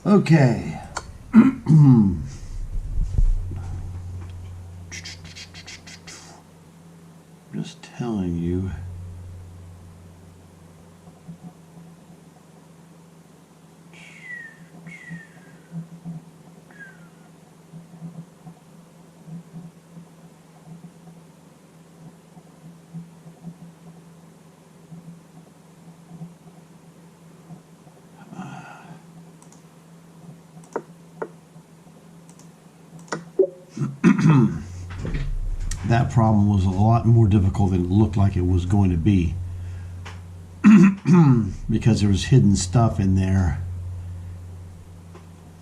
Okay. Just telling you. That problem was a lot more difficult than it looked like it was going to be. Because there was hidden stuff in there.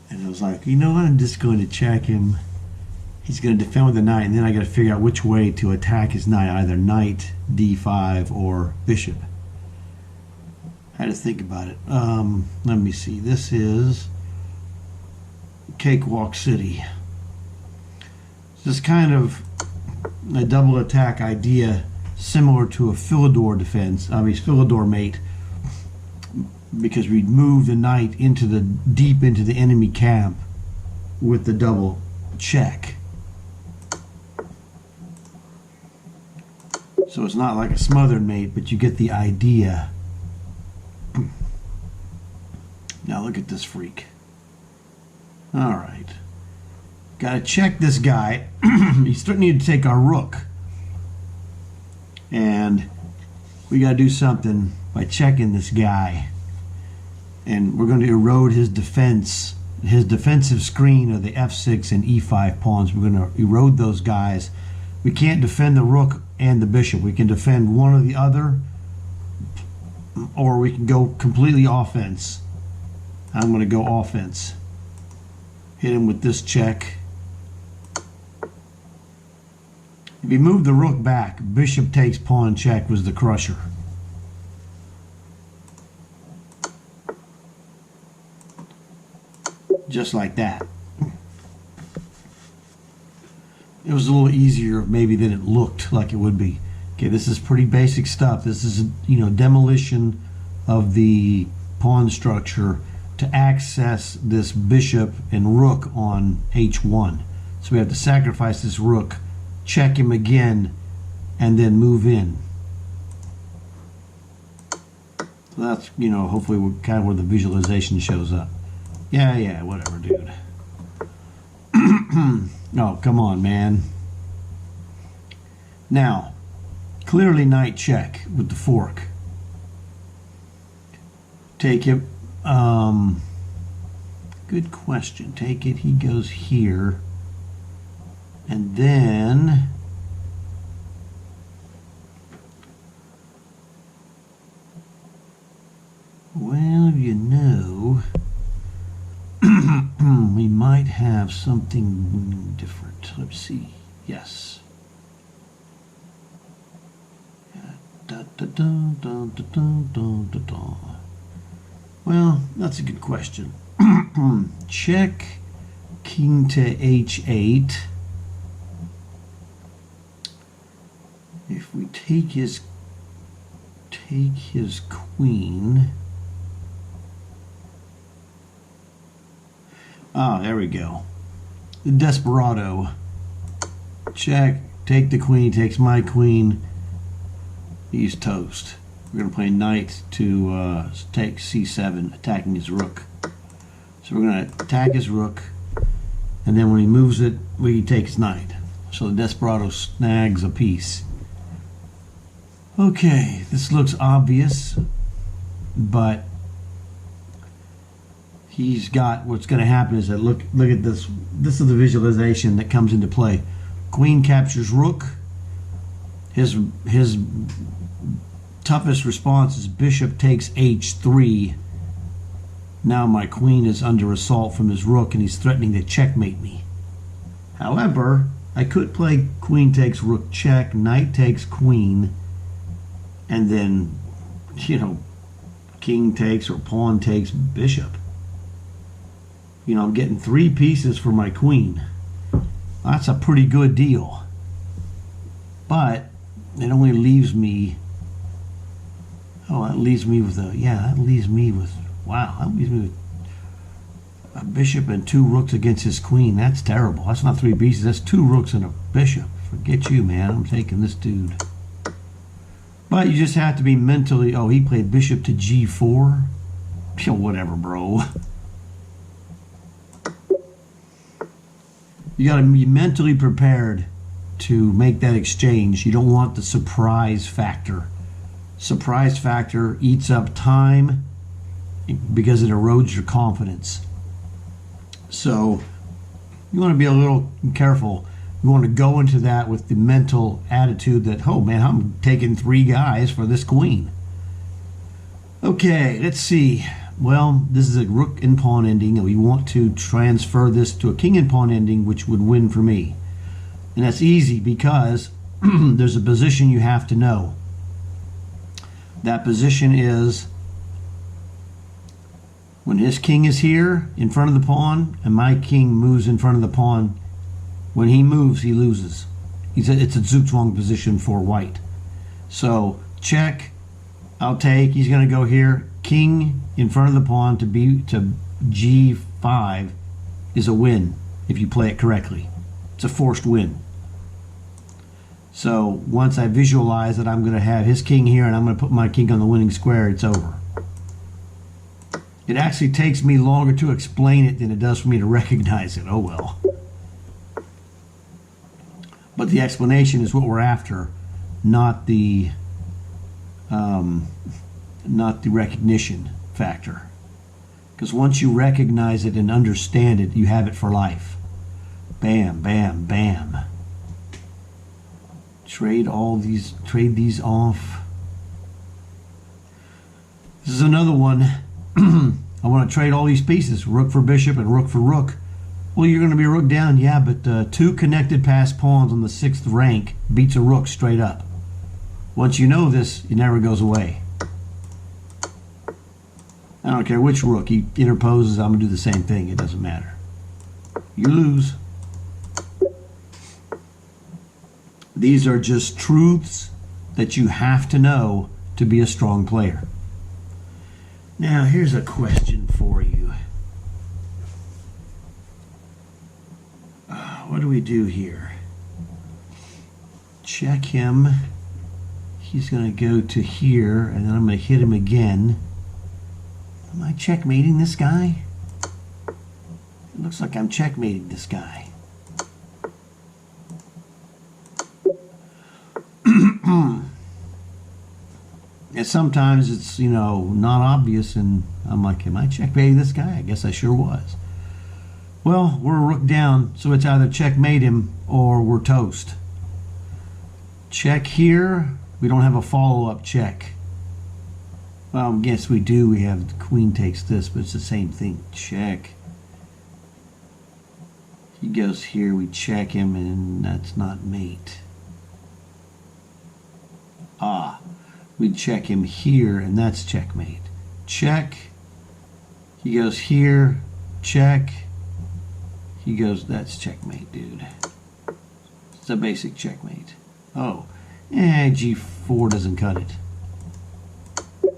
And I was like, you know what, I'm just going to check him. He's going to defend with the knight, and then I got to figure out which way to attack his knight, either knight, d5, or bishop. I had to think about it. Let me see. This is Cakewalk City. This is kind of a double attack idea similar to a Philidor defense, Philidor mate, because we'd move the knight into the deep into the enemy camp with the double check. So it's not like a smothered mate, but you get the idea. Now look at this freak. All right. Got to check this guy. He's starting to take our rook. And we got to do something by checking this guy. And we're going to erode his defense, his defensive screen of the f6 and e5 pawns. We're going to erode those guys. We can't defend the rook and the bishop. We can defend one or the other, or we can go completely offense. I'm going to go offense. Hit him with this check. If you move the rook back, bishop takes pawn check was the crusher. Just like that. It was a little easier maybe than it looked like it would be. Okay, this is pretty basic stuff. This is, demolition of the pawn structure to access this bishop and rook on h1. So we have to sacrifice this rook, check him again, and then move in. So that's, hopefully kind of where the visualization shows up. Yeah, whatever, dude. Oh, come on, man. Now, clearly knight check with the fork. Take it. Good question. Take it. He goes here. And then well, we might have something different. Let's see. Yes. Well, that's a good question. Check king to h8. If we take his queen. Ah, there we go. The desperado. Check. Take the queen. Takes my queen. He's toast. We're going to play knight to take c7, attacking his rook. So we're going to attack his rook, and then when he moves it, we take his knight. So the desperado snags a piece. Okay, this looks obvious, but he's got, what's going to happen is that look at this. This is the visualization that comes into play. Queen captures rook. His toughest response is bishop takes h3. Now my queen is under assault from his rook, and he's threatening to checkmate me. However, I could play queen takes rook check, knight takes queen, and then, king takes or pawn takes bishop. I'm getting 3 pieces for my queen. That's a pretty good deal. But it only leaves me, that leaves me with, wow, that leaves me with A bishop and 2 rooks against his queen. That's terrible. That's not 3 pieces. That's 2 rooks and a bishop. Forget you, man. I'm taking this dude. But you just have to be mentally... Oh, he played bishop to g4. Whatever, bro. You got to be mentally prepared to make that exchange. You don't want the surprise factor. Surprise factor eats up time because it erodes your confidence. So you want to be a little careful. You want to go into that with the mental attitude that, oh man, I'm taking 3 guys for this queen. Okay, let's see. Well, this is a rook and pawn ending, and we want to transfer this to a king and pawn ending, which would win for me. And that's easy because there's a position you have to know. That position is when his king is here in front of the pawn and my king moves in front of the pawn. When he moves, he loses. It's a Zugzwang position for white. So check, I'll take. He's going to go here. King in front of the pawn to g5 is a win if you play it correctly. It's a forced win. So once I visualize that I'm going to have his king here and I'm going to put my king on the winning square, it's over. It actually takes me longer to explain it than it does for me to recognize it. Oh well. But the explanation is what we're after, not the recognition factor. Because once you recognize it and understand it, you have it for life. Bam, bam, bam. Trade these off. This is another one. I want to trade all these pieces, rook for bishop and rook for rook. Well, you're going to be rook down, yeah, but 2 connected passed pawns on the 6th rank beats a rook straight up. Once you know this, it never goes away. I don't care which rook he interposes, I'm going to do the same thing. It doesn't matter. You lose. These are just truths that you have to know to be a strong player. Now, here's a question for you. What do we do here? Check him. He's going to go to here, and then I'm going to hit him again. Am I checkmating this guy? It looks like I'm checkmating this guy. And sometimes it's, not obvious, and I'm like, am I checkmating this guy? I guess I sure was. Well, we're a rook down, so it's either checkmate him or we're toast. Check here. We don't have a follow-up check. Well, yes, we do. We have the queen takes this, but it's the same thing. Check. He goes here. We check him, and that's not mate. We check him here, and that's checkmate. Check. He goes here. Check. He goes, that's checkmate, dude. It's a basic checkmate. Oh, g4 doesn't cut it. You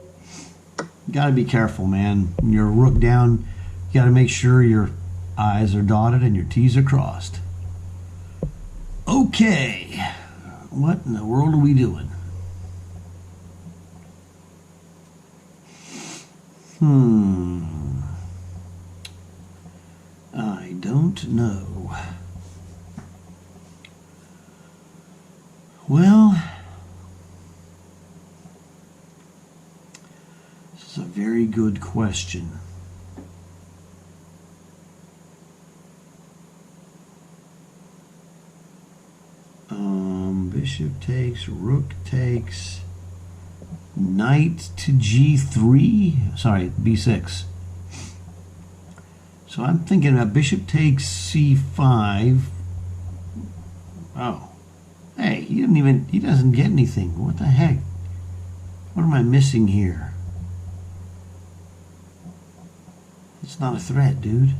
gotta be careful, man. When you're a rook down, you gotta make sure your I's are dotted and your T's are crossed. Okay, what in the world are we doing? I don't know. Well, this is a very good question. Bishop takes, rook takes, knight to g3, sorry, b6. So I'm thinking about bishop takes c5. Oh, hey, he doesn't get anything. What the heck? What am I missing here? It's not a threat, dude.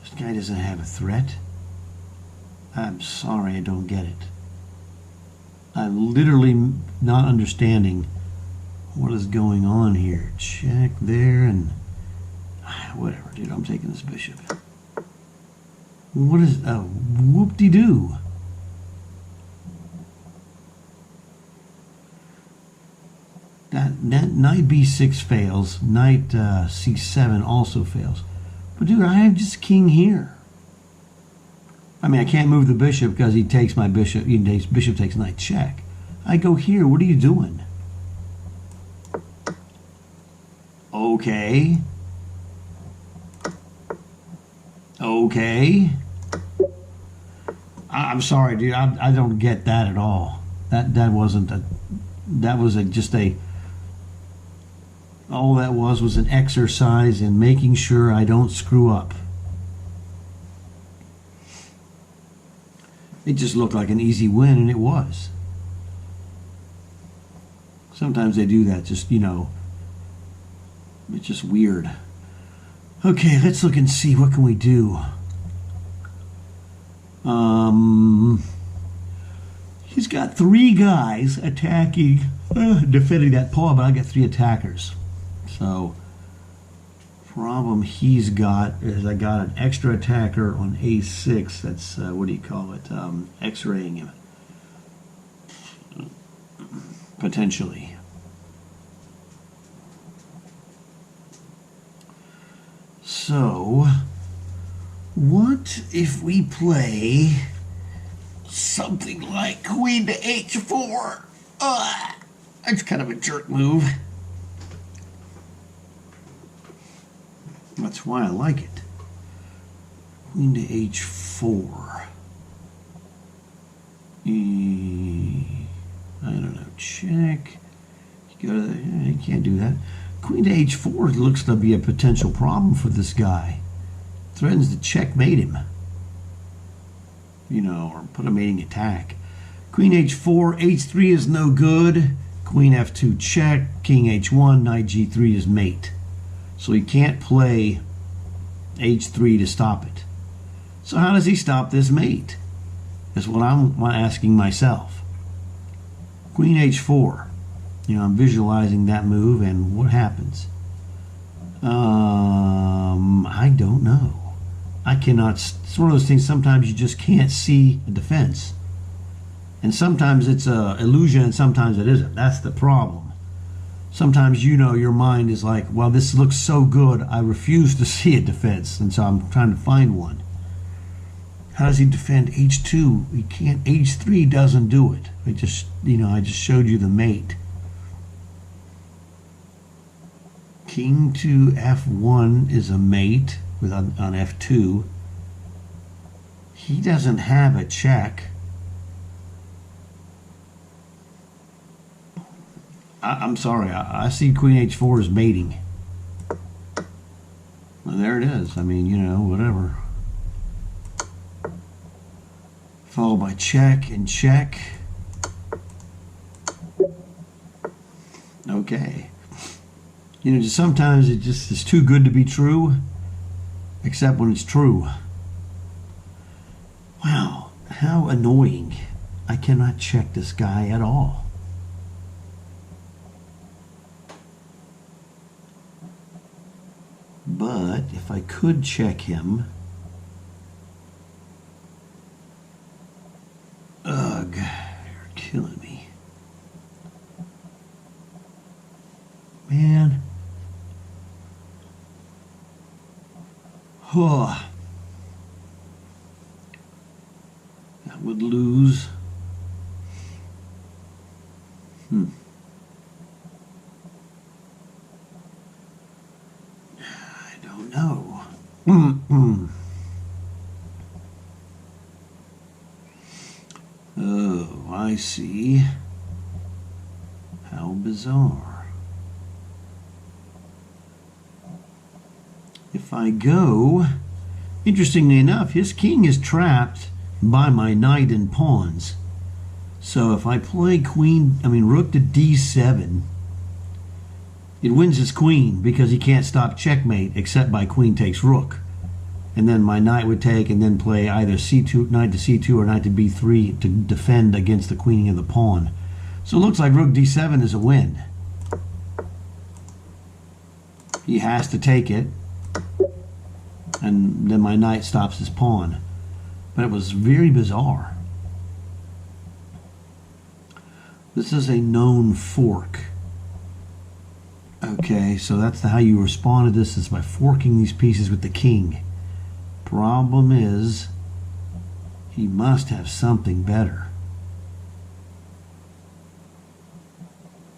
This guy doesn't have a threat. I'm sorry, I don't get it. I'm literally not understanding what is going on here. Check there, and Whatever, dude. I'm taking this bishop. What is... whoop-de-doo. That knight b6 fails. Knight c7 also fails. But dude, I have just king here. I mean, I can't move the bishop because he takes my bishop. Bishop takes knight check. I go here. What are you doing? Okay. Okay. I'm sorry, dude. I don't get that at all. That wasn't a... That was just a... All that was an exercise in making sure I don't screw up. It just looked like an easy win, and it was. Sometimes they do that, just, you know, it's just weird. Okay, let's look and see, what can we do? He's got 3 guys attacking, defending that pawn, but I got 3 attackers. So, problem he's got is I got an extra attacker on a6. That's, what do you call it? X-raying him. Potentially. So, what if we play something like queen to h4? That's kind of a jerk move. That's why I like it. Queen to h4. I don't know. Check. You go to the, you can't do that. Queen to h4 looks to be a potential problem for this guy. Threatens to checkmate him. You know, or put a mating attack. Queen h4, h3 is no good. Queen f2 check. King h1, knight g3 is mate. So he can't play h3 to stop it. So how does he stop this mate? That's what I'm asking myself. Queen h4. You know, I'm visualizing that move, and what happens? I don't know. I cannot. It's one of those things, sometimes you just can't see a defense. And sometimes it's an illusion, and sometimes it isn't. That's the problem. Sometimes, you know, your mind is like, well, this looks so good, I refuse to see a defense, and so I'm trying to find one. How does he defend h2? He can't. h3 doesn't do it. I just showed you the mate. King to f1 is a mate with on f2. He doesn't have a check. I'm sorry, I see queen h4 as mating. Well, there it is. I mean, you know, whatever. Followed by check and check. Okay. You know, just sometimes it just is too good to be true, except when it's true. Wow, how annoying. I cannot check this guy at all. But if I could check him, ugh, you're killing me. Man. Oh. That would lose. No. Oh, I see. How bizarre. If I go, interestingly enough, his king is trapped by my knight and pawns. So if I play rook to d7, it wins his queen because he can't stop checkmate except by queen takes rook. And then my knight would take and then play either c2, knight to c2 or knight to b3 to defend against the queening of the pawn. So it looks like rook d7 is a win. He has to take it. and then my knight stops his pawn. But it was very bizarre. This is a known fork. Okay, so that's how you respond to this, is by forking these pieces with the king. Problem is, he must have something better.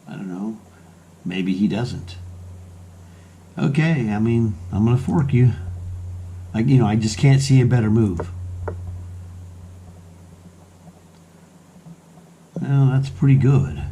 I don't know. Maybe he doesn't. Okay, I mean, I'm going to fork you. I just can't see a better move. Well, that's pretty good.